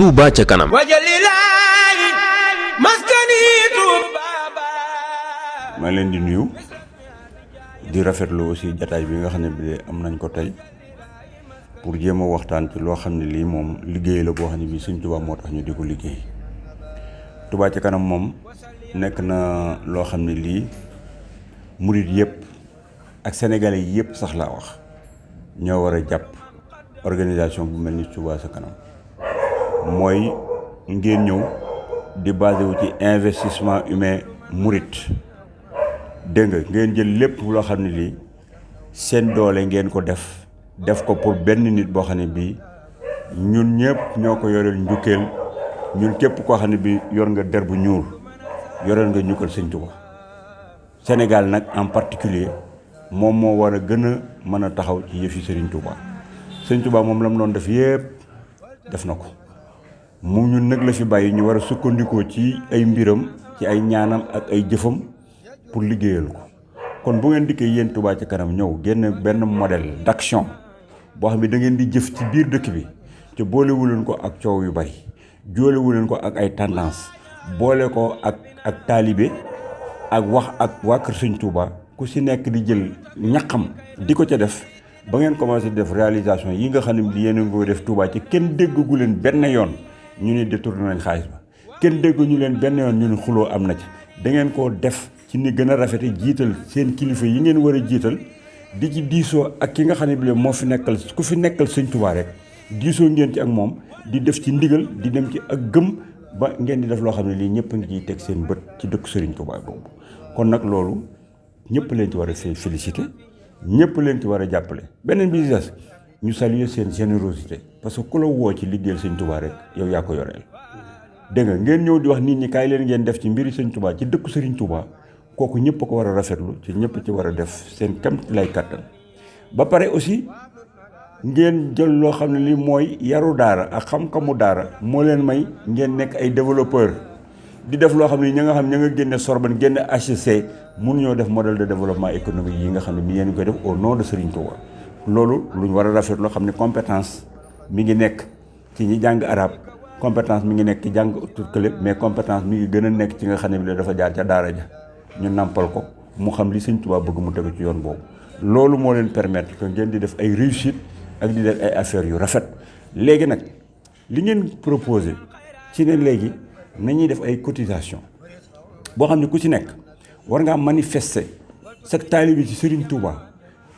Touba ca kanam. maa ngi leen di nuyu di rafetlu aussi jataay bi nga xam ne bi am nañ ko tey pour jéem a waxtaan ci loo xam ne lii moom liggéey la boo xam ne bii Sëñ Touba moo tax ñu di ko liggéey. Touba ca kanam moom nekk na loo xam ne lii murit yëpp ak sénégalais yëpp sax laa wax ñoo war a jàpp organisation bu mel ni Touba ca kanam mooy ngeen ñëw di basé wu ci investissement humain murit. dégg nga ngeen jël lépp loo xam ne lii seen doole ngeen ko def ko pour benn nit boo xam ne bii ñun ñëpp ñoo ko yoreel njukkeel ñun képp koo xam ne bii yor nga der bu ñuul yoreel nga njukkal Sëñ Touba. Sénégal nag en particulier moom moo war a gën a mën a taxaw ci yëfi Sëriñ Touba. Sëñ Touba moom la mu doon def yëpp def na ko mu ñun nag la fi bàyyi ñu war a sukkandikoo ci ay mbiram ci ay ñaanam ak ay jëfam pour liggéeyal ko. kon bu ngeen dikkee yéen Touba ca kanam ñëw génn benn modèle d'action boo xam ne da ngeen di jëf ci biir dëkk bi te boolewu leen ko ak coow yu bari joolewu leen ko ak ay tendance boole ko ak taalibe ak wax ak waa kër Sëñ Touba ku si nekk di jël ñaqam di ko ca def ba ngeen commencé def réalisation yi nga xam ne yéen a ngi koy def Touba ci kenn déggagu leen benn yoon ñu ne détourné nañ xaalis ba kenn dégguñu leen benn yoon ñu ne xuloo am na ci da ngeen koo def ci ni gën a rafete jiital seen kilifa yi ngeen war a jiital di ci diisoo ak ki nga xam ne bi moo fi nekkal ku fi nekkal Sëñ Touba rek diisoo ngeen ci ak moom di def ci ndigal di dem ci ak gëm ba ngeen di def loo xam ne lii ñëpp a ngi ciy teg seen bët ci dëkk Sëriñ Touba boobu. kon nag loolu ñëpp leen ci war a félicité ñëpp leen ci war a jàppale. beneen bi des ñu saluer seen générosité parce que ku la woo ci liggéeyal Sëñ Touba rek yow yaa ko yoreel. dégg nga ngeen ñëw di wax nit ñi kaay leen ngeen def ci mbiri Sëñ Touba ci dëkk Sëriñ Touba. kooku ñëpp a ko war a rafetlu ci ñëpp ci war a def seen kam lay kàttan ba pare aussi ngeen jël loo xam ne li mooy yaru daara ak xam-xamu daara moo leen may ngeen nekk ay développeur di def loo xam ne ña nga xam ña nga génne Sorbonne génne HEC mënuñoo def modèle de développement économique yi nga xam ne bi yéen koy def au nom de Serigne Touba. loolu lu ñu war a rafetlu xam ne compétence mi ngi nekk ci ñi jàng arabe compétence mi ngi nekk ci jàng turcale mais compétence mi ngi gën a nekk ci nga xam ne bi dafa jaar ca daara ja ñu nàmpal ko mu xam li Sëñ Touba bëgg mu tegu ci yoon boobu. loolu moo leen permettre que ngeen di def ay réussite ak di def ay affaires yu rafet. léegi nag li ngeen proposé ci ne léegi nañuy def ay cotisation boo xam ne ku ci nekk war ngaa manifester sa taalibe ci Serigne Touba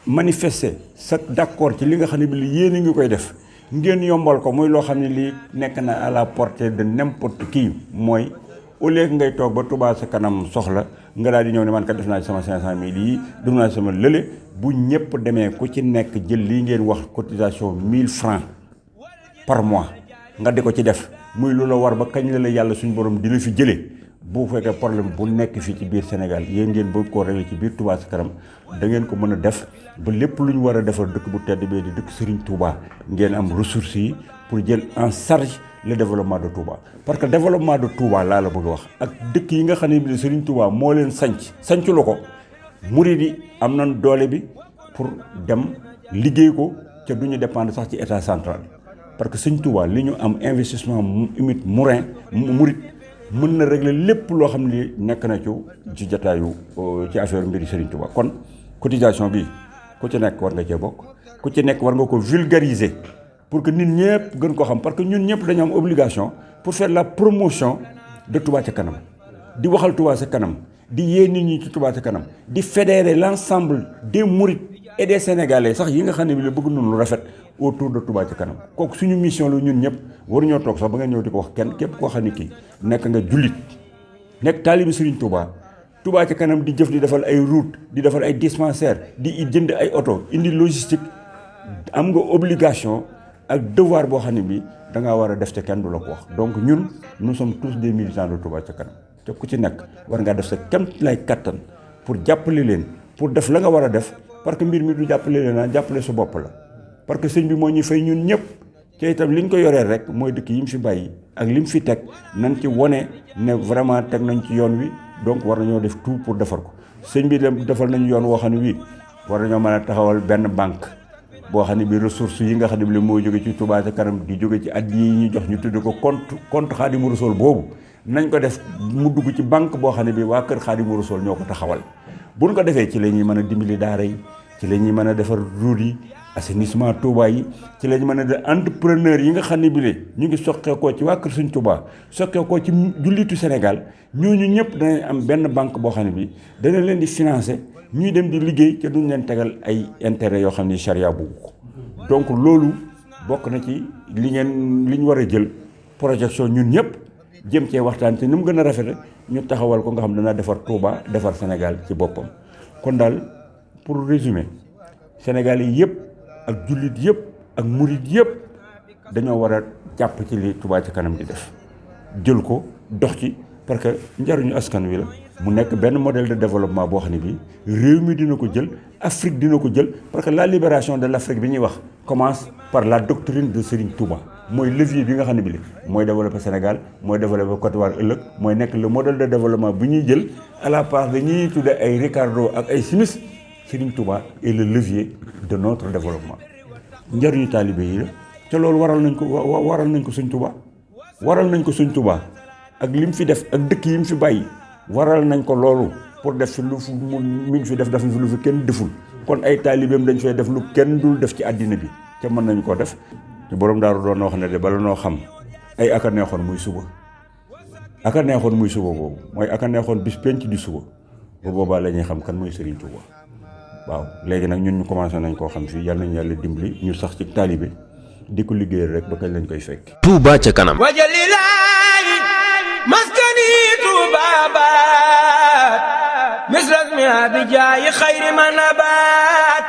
manifester sa d'accord ci li nga xam ne bi li yéen a ngi koy def ngeen yombal ko muy loo xam ne lii nekk na à la portée de n'importe qui. mooy au lieu que ngay toog ba Touba ca kanam soxla nga daal di ñëw ne man kat def naa ci sama 500000 yi def naa ci sama lële bu ñëpp demee ku ci nekk jël lii ngeen wax cotisation 1000 francs par mois nga di ko ci def muy lu la war ba kañ la yàlla suñu borom di la fi jëlee. bu fekkee problème bu nekk fii ci biir Sénégal yéen ngeen bëgg koo régler ci biir Touba ca kanam da ngeen ko mën a def ba lépp lu ñu war a defar dëkk bu tedd bee di dëkk Serigne Touba ngeen am ressources yi pour jël en charge le développement de Touba. parce que développement de Touba laa la bëgg wax ak dëkk yi nga xam ne bi Serigne Touba moo leen sanc lu ko murid yi am nañ doole bi pour dem liggéey ko ca du ñu dépendre sax ci état central. parce que Serigne Touba li ñu am investissement humide murid mën na régler lépp loo xam ne nekk na ci jotaayu ci affaire mbiri Serigne Touba. kon cotisation bi ku ci nekk war nga cee bokk ku ci nekk war nga ko vulgariser pour que nit ñëpp gën ko xam parce que ñun ñëpp dañu am obligation pour faire la promotion de Touba ca kanam di waxal Touba ca kanam di yee nit ñi ci Touba ca kanam di fédérer l'ensemble des mourides et des sénégalais sax yi nga xam ne bi la bëgg noonu lu rafet autour de Touba ca kanam. kooku suñu mission la ñun ñëpp waruñoo toog sax ba nga ñëw di ko wax kenn képp koo xam ne kii nekk nga jullit nekk taalibi Serigne Touba Touba ca kanam di jëf di defal ay route di defal ay dispensaire di jënd ay oto indi logistique am nga obligation ak devoir boo xam ne bi da ngaa war a def te kenn du la ko wax. donc ñun nous sommes tous des militants de Touba ca kanam te ku ci nekk war ngaa def sa kem lay kattan pour jàppale leen pour def la nga war a def parce que mbir mi du jàppale leen jàppale sa bopp la. parce que sëñ bi moo ñu fay ñun ñëpp te itam li ñu ko yoree rek mooy dëkk yi mu fi bàyyi ak li mu fi teg nañ ci wone ne vraiment teg nañ ci yoon wi donc war nañoo def tout pour defar ko. sëñ bi defal nañu yoon woo xam ne wii war nañoo mën a taxawal benn banque boo xam ne bi ressources yi nga xam ne bi moo jóge ci Touba ca kanam di jóge ci addiya yi ñu jox ñu tudd ko compte Xaadimu Rasuul boobu nañ ko def mu dugg ci banque boo xam ne bi waa kër Xaadimu Rasuul ñoo ko taxawal buñ ko defee ci la ñuy mën a dimbali daara yi ci la ñuy mën a defar route yi assainissement Touba yi ci la ñu mën a def entrepreneur yi nga xam ne bi ñu ngi soqeekoo ci waa kër Sëñ Touba soqeekoo ci jullitu Sénégal ñooñu ñëpp danañ am benn banque boo xam ne bi dana leen di financer ñuy dem di liggéey te duñ leen tegal ay intérêt yoo xam ne charia bugg ko donc loolu bokk na ci li ñu war a jël projection ñun ñëpp jëm cee waxtaan ci ni mu gën a rafete ñu taxawal ko nga xam dana defar Touba defar Sénégal ci boppam. kon daal pour résumer Sénégal yi yëpp ak jullit yëpp ak murit yëpp dañoo war a jàpp ci li Touba ca kanam di def jël ko dox ci parce que njariñu askan wi la mu nekk benn modèle de développement boo xam ne bii réew mi dina ko jël Afrique dina ko jël parce que la libération de l'Afrique bi ñuy wax commence par la doctrine de Serigne Touba mooy levier bi nga xam ne bii mooy développer Sénégal mooy développer Côte d'Ivoire ëllëg mooy nekk le modèle de développement bu ñuy jël à la part de ñuy tuddee ay Ricardo ak ay Smith. Serigne Touba est le levier de notre développement njariñu taalibe yi la te loolu waral nañ ko Sëñ Touba waral nañ ko Sëñ Touba ak li mu fi def ak dëkk yi mu fi bàyyi waral nañ ko loolu pour def fi lu fi mi ngi fi def fi lu fi kenn deful kon ay taalibeem dañ fay def lu kenn dul def ci àddina bi te mën nañu koo def te borom daaru doon na wax ne de bala noo xam ay aka neexoon muy suba boobu mooy aka neexoon bis penc di suba bu boobaa la ñuy xam kan mooy Serigne Touba. waaw léegi nag ñun ñu commencé nañ koo xam fii yal nañu yàlla dimbali ñu sax ci taalibe di ko liggéeyal rek ba kañ lañ koy fekk. Touba ca kanam. wajalilaahi maskani Touba baat misras mi abijaayi xayri man abaat